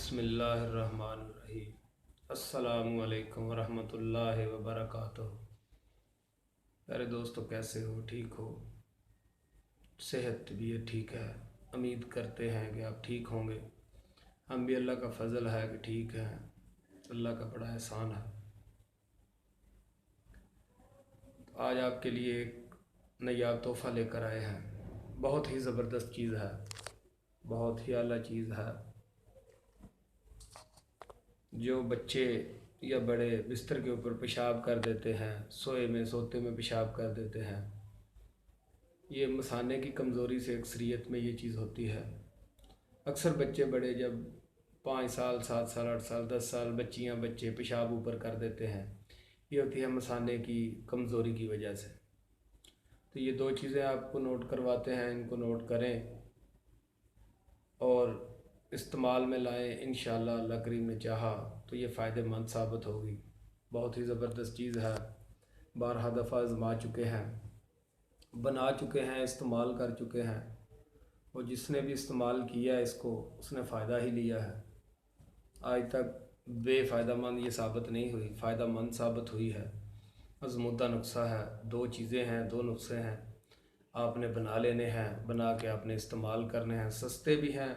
बिस्मिल्लाहिर्रहमानिर्रहीम। अस्सलामु अलैकुम वरहमतुल्लाहि वबरकातुहू। प्यारे दोस्तों, कैसे हो? ठीक हो? सेहत तबीयत ठीक है? उम्मीद करते हैं कि आप ठीक होंगे। हम भी अल्लाह का फ़ज़ल है कि ठीक है। अल्लाह का बड़ा एहसान है। आज आपके लिए एक नायाब तोहफ़ा लेकर आए हैं। बहुत ही ज़बरदस्त चीज़ है, बहुत ही आला चीज़ है। जो बच्चे या बड़े बिस्तर के ऊपर पेशाब कर देते हैं, सोते में पेशाब कर देते हैं, ये मसाने की कमज़ोरी से अक्सरियत में ये चीज़ होती है। अक्सर बच्चे बड़े जब 5 साल 7 साल 8 साल 10 साल बच्चियां बच्चे पेशाब ऊपर कर देते हैं, ये होती है मसाने की कमज़ोरी की वजह से। तो ये दो चीज़ें आपको नोट करवाते हैं, इनको नोट करें और इस्तेमाल में लाएं। इंशाअल्लाह अल्लाह करीम ने चाहा तो ये फ़ायदेमंद साबित होगी। बहुत ही ज़बरदस्त चीज़ है, बारहा दफ़ा आज़मा चुके हैं, बना चुके हैं, इस्तेमाल कर चुके हैं, और जिसने भी इस्तेमाल किया इसको उसने फ़ायदा ही लिया है। आज तक बेफ़ायदामंद ये साबित नहीं हुई, फ़ायदामंद साबित हुई है। आज़मूदा नुस्खा है, दो चीज़ें हैं, दो नुस्खे हैं, आपने बना लेने हैं, बना के आपने इस्तेमाल करने हैं। सस्ते भी हैं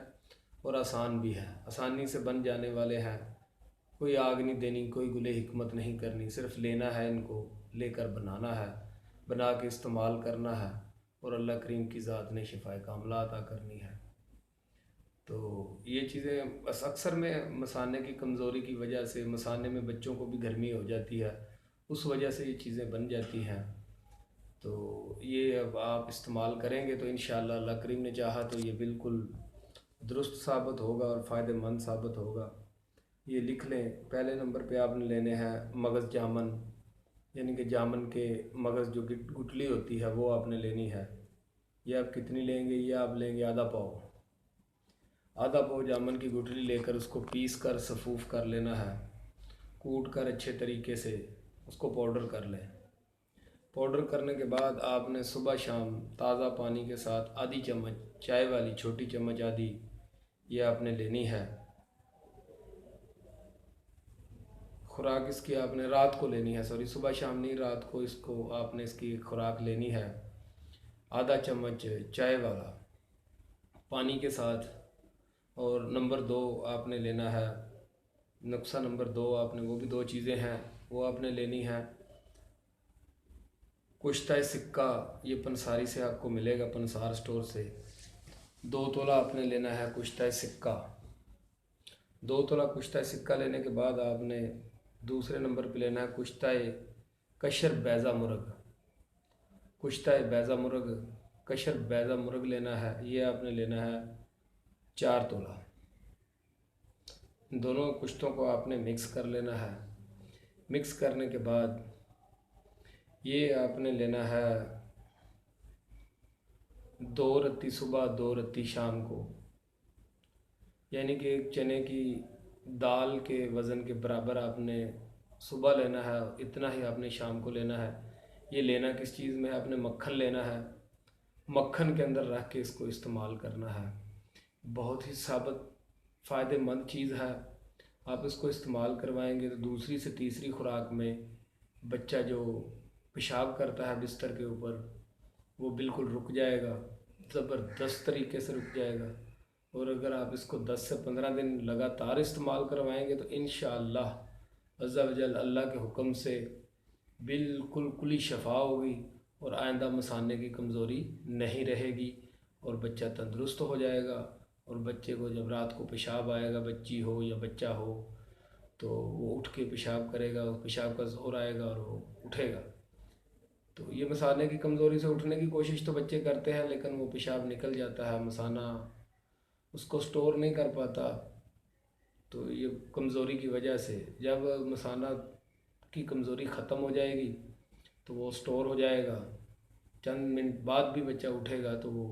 और आसान भी हैं, आसानी से बन जाने वाले हैं। कोई आग नहीं देनी, कोई गुले हिकमत नहीं करनी, सिर्फ लेना है, इनको लेकर बनाना है, बना के इस्तेमाल करना है, और अल्लाह करीम की ज़ात ने शिफाए कामला अता करनी है। तो ये चीज़ें बस अक्सर में मसाने की कमज़ोरी की वजह से, मसाने में बच्चों को भी गर्मी हो जाती है, उस वजह से ये चीज़ें बन जाती हैं। तो ये अब आप इस्तेमाल करेंगे तो इंशाअल्लाह अल्लाह करीम ने चाहा तो ये बिल्कुल दुरुस्त साबित होगा और फ़ायदेमंद साबित होगा। ये लिख लें। पहले नंबर पे आपने लेने हैं मगज़ जामन, यानी कि जामन के मगज़ जो गुठली होती है वो आपने लेनी है। ये आप कितनी लेंगे? ये आप लेंगे आधा पाव। आधा पाव जामन की गुठली लेकर उसको पीस कर सफ़ूफ़ कर लेना है, कूट कर अच्छे तरीके से उसको पाउडर कर लें। पाउडर करने के बाद आपने सुबह शाम ताज़ा पानी के साथ आधी चम्मच, चाय वाली छोटी चम्मच आधी, ये आपने लेनी है। खुराक इसकी आपने रात को लेनी है, सॉरी सुबह शाम नहीं, रात को इसको आपने इसकी खुराक लेनी है। आधा चम्मच चाय वाला पानी के साथ। और नंबर 2 आपने लेना है, नुस्खा नंबर 2 आपने, वो भी दो चीज़ें हैं, वो आपने लेनी है कुश्ता सिक्का। ये पंसारी से आपको मिलेगा, पंसार स्टोर से। 2 तोला आपने लेना है कुश्ता सिक्का। 2 तोला कुश्ता सिक्का लेने के बाद आपने दूसरे नंबर पे लेना है कुश्ता कशर बैज़ा मुर्ग। कुश्ता बैज़ा मुर्ग, कशर बैज़ा मुर्ग लेना है, ये आपने लेना है 4 तोला। दोनों कुश्तों को आपने मिक्स कर लेना है। मिक्स करने के बाद ये आपने लेना है 2 रत्ती सुबह 2 रत्ती शाम को, यानी कि एक चने की दाल के वज़न के बराबर आपने सुबह लेना है, इतना ही आपने शाम को लेना है। ये लेना किस चीज़ में है? आपने मक्खन लेना है, मक्खन के अंदर रख के इसको इस्तेमाल करना है। बहुत ही साबित फ़ायदेमंद चीज़ है। आप इसको इस्तेमाल करवाएंगे तो दूसरी से तीसरी खुराक में बच्चा जो पेशाब करता है बिस्तर के ऊपर, वो बिल्कुल रुक जाएगा, ज़बरदस्त तरीके से रुक जाएगा। और अगर आप इसको 10 से 15 दिन लगातार इस्तेमाल करवाएंगे तो इंशाअल्लाह अज़्ज़ा वजल अल्लाह के हुक्म से बिल्कुल कुली शफा होगी और आइंदा मसाने की कमज़ोरी नहीं रहेगी और बच्चा तंदुरुस्त हो जाएगा। और बच्चे को जब रात को पेशाब आएगा, बच्ची हो या बच्चा हो, तो वो उठ के पेशाब करेगा, पेशाब का ज़ोर आएगा और वो उठेगा। तो ये मसाने की कमज़ोरी से उठने की कोशिश तो बच्चे करते हैं, लेकिन वो पेशाब निकल जाता है, मसाना उसको स्टोर नहीं कर पाता। तो ये कमज़ोरी की वजह से जब मसाना की कमज़ोरी ख़त्म हो जाएगी तो वो स्टोर हो जाएगा। चंद मिनट बाद भी बच्चा उठेगा तो वो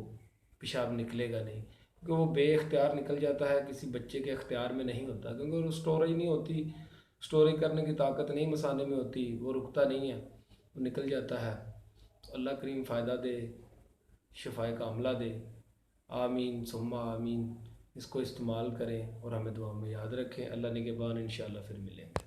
पेशाब निकलेगा नहीं, क्योंकि वो बेख्तियार निकल जाता है, किसी बच्चे के अख्तियार में नहीं होता, क्योंकि वो स्टोरेज नहीं होती, स्टोरेज करने की ताकत नहीं मसाने में होती, वो रुकता नहीं है, वो निकल जाता है। तो अल्लाह करीम फ़ायदा दे, शिफाए कामला दे। आमीन सुम्मा आमीन। इसको इस्तेमाल करें और हमें दुआ में याद रखें। अल्लाह निगहबान, इंशाअल्लाह फिर मिलेंगे।